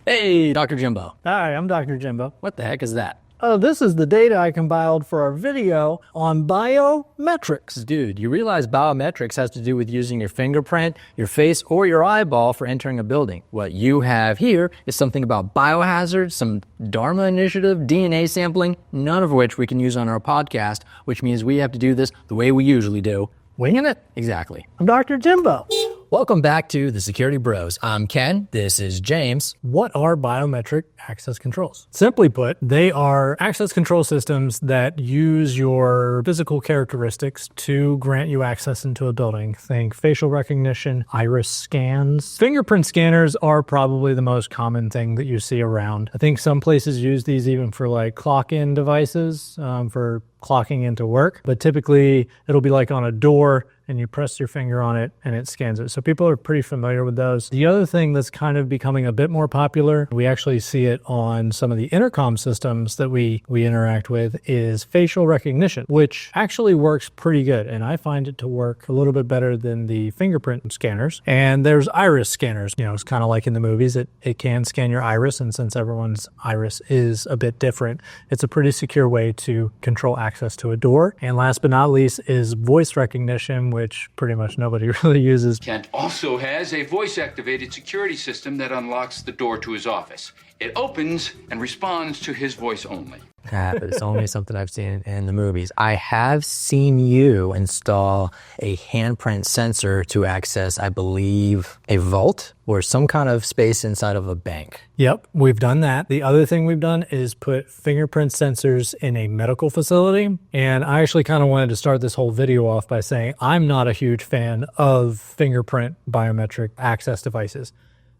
Hey, Dr. Jimbo. Hi, I'm Dr. Jimbo. What the heck is that? This is the data I compiled for our video on biometrics. Dude, you realize biometrics has to do with using your fingerprint, your face, or your eyeball for entering a building. What you have here is something about biohazards, some Dharma initiative, DNA sampling, none of which we can use on our podcast, which means we have to do this the way we usually do. Winging it? Exactly. I'm Dr. Jimbo. Welcome back to the Security Bros. I'm Ken. This is James. What are biometric access controls? Simply put, they are access control systems that use your physical characteristics to grant you access into a building. Think facial recognition, iris scans. Fingerprint scanners are probably the most common thing that you see around. I think some places use these even for like clock-in devices, for clocking into work, but typically it'll be like on a door and you press your finger on it and it scans it. So people are pretty familiar with those. The other thing that's kind of becoming a bit more popular, we actually see it on some of the intercom systems that we interact with, is facial recognition, which actually works pretty good. And I find it to work a little bit better than the fingerprint scanners. And there's iris scanners. You know, it's kind of like in the movies, it can scan your iris. And since everyone's iris is a bit different, it's a pretty secure way to control access to a door. And last but not least is voice recognition, which pretty much nobody really uses. Kent also has a voice-activated security system that unlocks the door to his office. It opens and responds to his voice only. But it's only something I've seen in the movies. I have seen you install a handprint sensor to access, I believe, a vault or some kind of space inside of a bank. Yep, we've done that. The other thing we've done is put fingerprint sensors in a medical facility. And I actually kind of wanted to start this whole video off by saying I'm not a huge fan of fingerprint biometric access devices.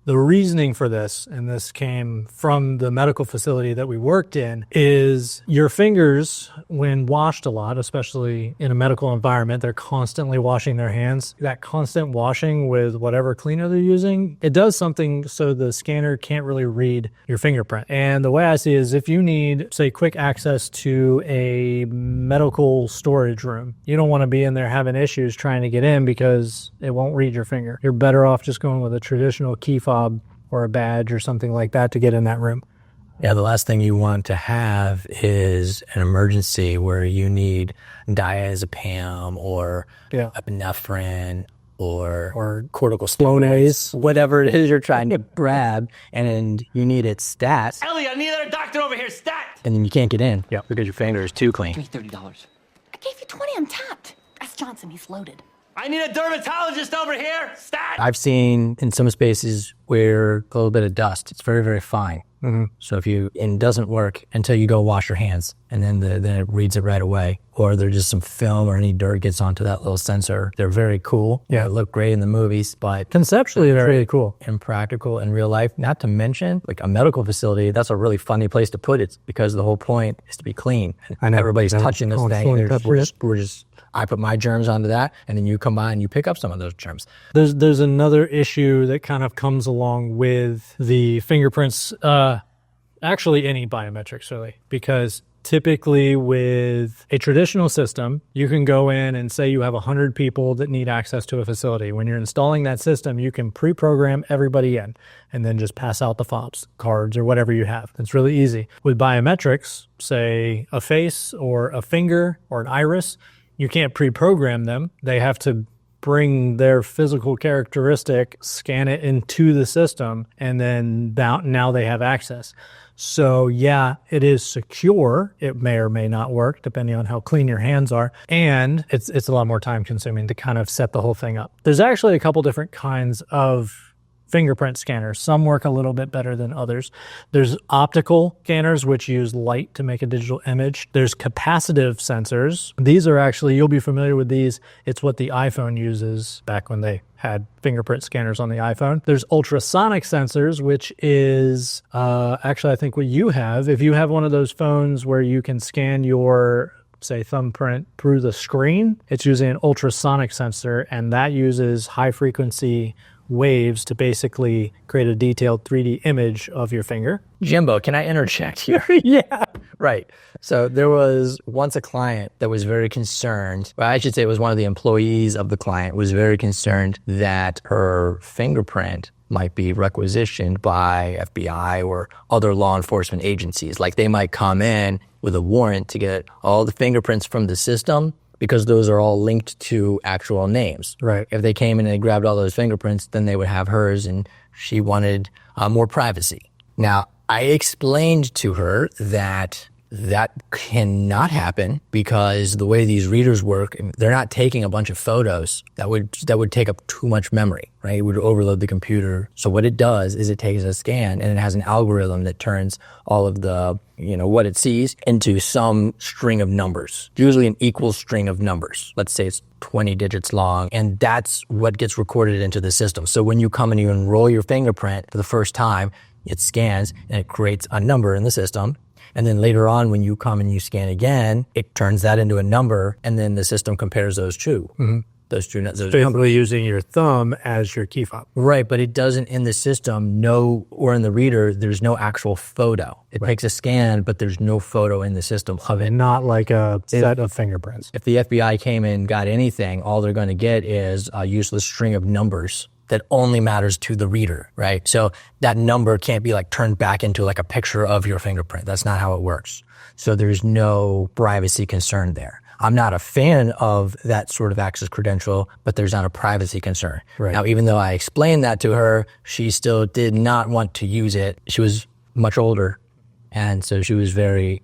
The reasoning for this, and this came from the medical facility that we worked in, is your fingers, when washed a lot, especially in a medical environment, they're constantly washing their hands. That constant washing with whatever cleaner they're using, it does something so the scanner can't really read your fingerprint. And the way I see it is if you need, say, quick access to a medical storage room, you don't want to be in there having issues trying to get in because it won't read your finger. You're better off just going with a traditional key fob or a badge or something like that to get in that room. Yeah, the last thing you want to have is an emergency where you need diazepam or epinephrine or corticosteroids, whatever it is you're trying to grab, and you need it stat. Ellie, I need another doctor over here, stat! And then you can't get in because your finger is too clean. Give me $30. I gave you 20 untapped. Ask Johnson, he's loaded. I need a dermatologist over here, stat! I've seen in some spaces where a little bit of dust, it's very, very fine. So it doesn't work until you go wash your hands, and then it reads it right away. Or there's just some film or any dirt gets onto that little sensor. They're very cool. Yeah, they look great in the movies, but conceptually they're really cool. Impractical in real life. Not to mention, like a medical facility, that's a really funny place to put it because the whole point is to be clean. I know. Everybody's touching this thing. I put my germs onto that, and then you come by and you pick up some of those germs. There's another issue that kind of comes along with the fingerprints, actually any biometrics really, because typically with a traditional system, you can go in and say you have 100 people that need access to a facility. When you're installing that system, you can pre-program everybody in and then just pass out the fobs, cards, or whatever you have. It's really easy. With biometrics, say a face or a finger or an iris, you can't pre-program them. They have to bring their physical characteristic, scan it into the system, and then now they have access. So yeah, it is secure. It may or may not work depending on how clean your hands are. And it's a lot more time consuming to kind of set the whole thing up. There's actually a couple different kinds of fingerprint scanners. Some work a little bit better than others. There's optical scanners, which use light to make a digital image. There's capacitive sensors. These are actually, you'll be familiar with these. It's what the iPhone uses back when they had fingerprint scanners on the iPhone. There's ultrasonic sensors, which is actually, I think what you have. If you have one of those phones where you can scan your, say, thumbprint through the screen, it's using an ultrasonic sensor, and that uses high frequency waves to basically create a detailed 3D image of your finger. Jimbo, can I interject here? Yeah. Right. So there was once a client that was very concerned, well, I should say it was one of the employees of the client was very concerned that her fingerprint might be requisitioned by FBI or other law enforcement agencies. Like they might come in with a warrant to get all the fingerprints from the system because those are all linked to actual names. Right. If they came in and they grabbed all those fingerprints, then they would have hers, and she wanted more privacy. Now, I explained to her that that cannot happen because the way these readers work, they're not taking a bunch of photos. That would take up too much memory, right? It would overload the computer. So what it does is it takes a scan and it has an algorithm that turns all of the, what it sees into some string of numbers, usually an equal string of numbers. Let's say it's 20 digits long, and that's what gets recorded into the system. So when you come and you enroll your fingerprint for the first time, it scans and it creates a number in the system. And then later on, when you come and you scan again, it turns that into a number, and then the system compares those two. Mm-hmm. Those Basically using your thumb as your key fob. Right, but it doesn't in the system or in the reader, there's no actual photo. It takes a scan, but there's no photo in the system of it. Not like a set of fingerprints. If the FBI came and got anything, all they're going to get is a useless string of numbers that only matters to the reader, right? So that number can't be like turned back into like a picture of your fingerprint. That's not how it works. So there's no privacy concern there. I'm not a fan of that sort of access credential, but there's not a privacy concern. Right. Now, even though I explained that to her, she still did not want to use it. She was much older, and so she was very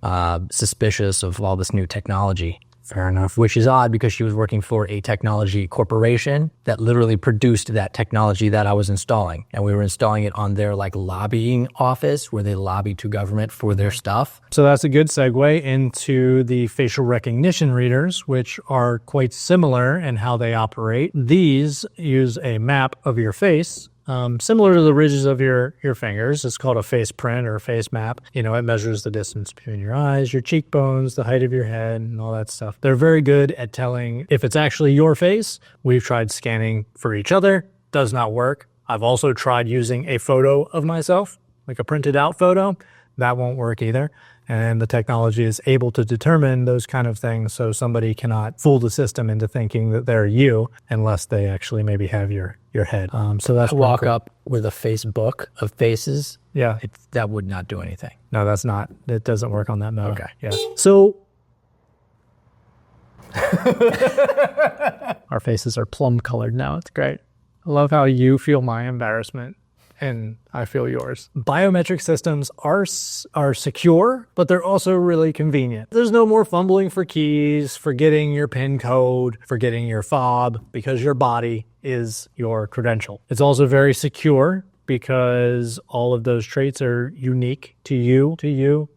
suspicious of all this new technology. Fair enough. Which is odd because she was working for a technology corporation that literally produced that technology that I was installing. And we were installing it on their lobbying office where they lobby to government for their stuff. So that's a good segue into the facial recognition readers, which are quite similar in how they operate. These use a map of your face, similar to the ridges of your fingers. It's called a face print or a face map. It measures the distance between your eyes, your cheekbones, the height of your head, and all that stuff. They're very good at telling if it's actually your face. We've tried scanning for each other. Does not work. I've also tried using a photo of myself, like a printed out photo. That won't work either. And the technology is able to determine those kind of things, so somebody cannot fool the system into thinking that they're you unless they actually maybe have your head. So that's walk up with a Facebook of faces. Yeah. That would not do anything. No, that's not. It doesn't work on that mode. Okay. Yeah. So our faces are plum colored now. It's great. I love how you feel my embarrassment and I feel yours. Biometric systems are secure, but they're also really convenient. There's no more fumbling for keys, forgetting your PIN code, forgetting your fob, because your body is your credential. It's also very secure because all of those traits are unique to you,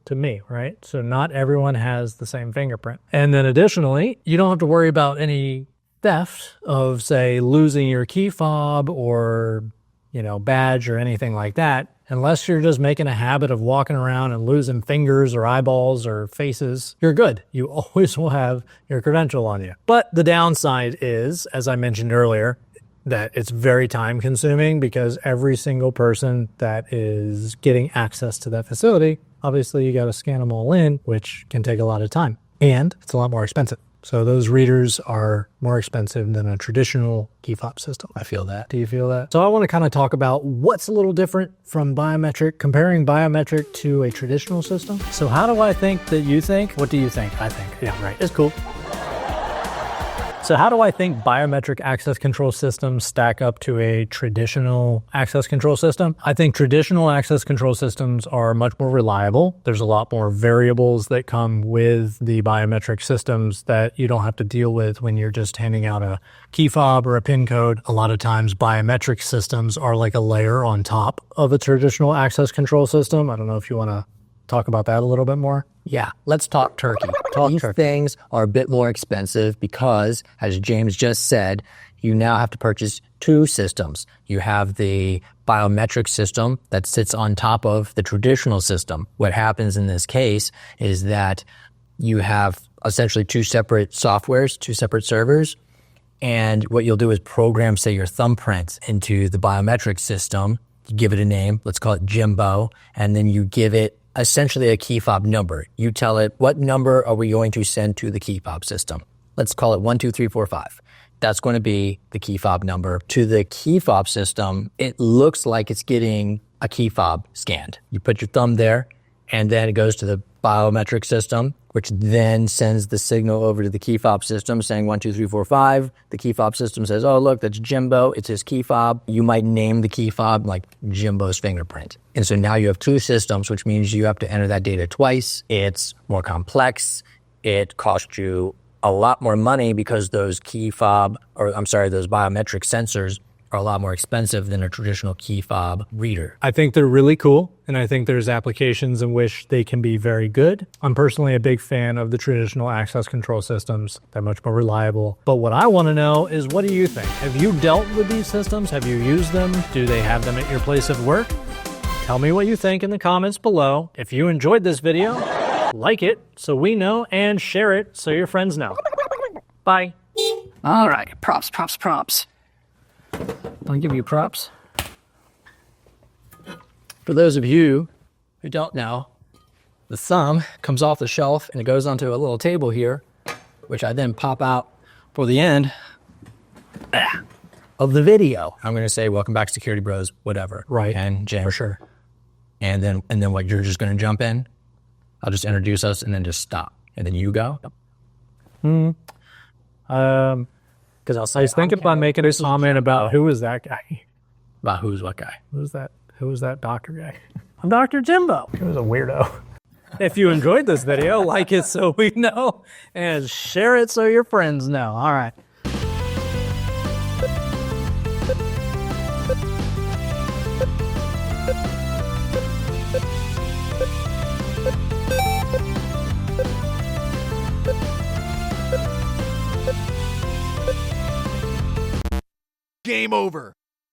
to me, right? So not everyone has the same fingerprint. And then additionally, you don't have to worry about any theft of, say, losing your key fob or badge or anything like that, unless you're just making a habit of walking around and losing fingers or eyeballs or faces, you're good. You always will have your credential on you. But the downside is, as I mentioned earlier, that it's very time consuming because every single person that is getting access to that facility, obviously you got to scan them all in, which can take a lot of time. And it's a lot more expensive. So those readers are more expensive than a traditional key fob system. I feel that. Do you feel that? So I want to kind of talk about what's a little different from biometric, comparing biometric to a traditional system. So how do I think that you think? What do you think? I think. Yeah, right. It's cool. So how do I think biometric access control systems stack up to a traditional access control system? I think traditional access control systems are much more reliable. There's a lot more variables that come with the biometric systems that you don't have to deal with when you're just handing out a key fob or a PIN code. A lot of times biometric systems are like a layer on top of a traditional access control system. I don't know if you want to talk about that a little bit more. Yeah, let's talk turkey. These things are a bit more expensive because, as James just said, you now have to purchase two systems. You have the biometric system that sits on top of the traditional system. What happens in this case is that you have essentially two separate softwares, two separate servers, and what you'll do is program, say, your thumbprints into the biometric system. You give it a name, let's call it Jimbo, and then you give it essentially a key fob number. You tell it, what number are we going to send to the key fob system? Let's call it 1, 2, 3, 4, 5. that's going to be the key fob number. To the key fob system, it looks like it's getting a key fob scanned. You put your thumb there, and then it goes to the biometric system, which then sends the signal over to the key fob system saying 1, 2, 3, 4, 5. The key fob system says, oh, look, that's Jimbo. It's his key fob. You might name the key fob like Jimbo's fingerprint. And so now you have two systems, which means you have to enter that data twice. It's more complex. It costs you a lot more money because those those biometric sensors are a lot more expensive than a traditional key fob reader. I think they're really cool, and I think there's applications in which they can be very good. I'm personally a big fan of the traditional access control systems. They're much more reliable. But what I want to know is, what do you think? Have you dealt with these systems? Have you used them? Do they have them at your place of work? Tell me what you think in the comments below. If you enjoyed this video, like it so we know, and share it so your friends know. Bye. All right, props. I'll give you props. For those of you who don't know, the thumb comes off the shelf and it goes onto a little table here, which I then pop out for the end of the video. I'm going to say, welcome back, security bros, whatever. Right. And Jim. For sure. And then what, you're just going to jump in? I'll just introduce us and then just stop. And then you go? Because I I was thinking about making a comment about who is that guy? About who's what guy? Who's that doctor guy? I'm Dr. Jimbo. He was a weirdo. If you enjoyed this video, like it so we know, and share it so your friends know. All right. Game over.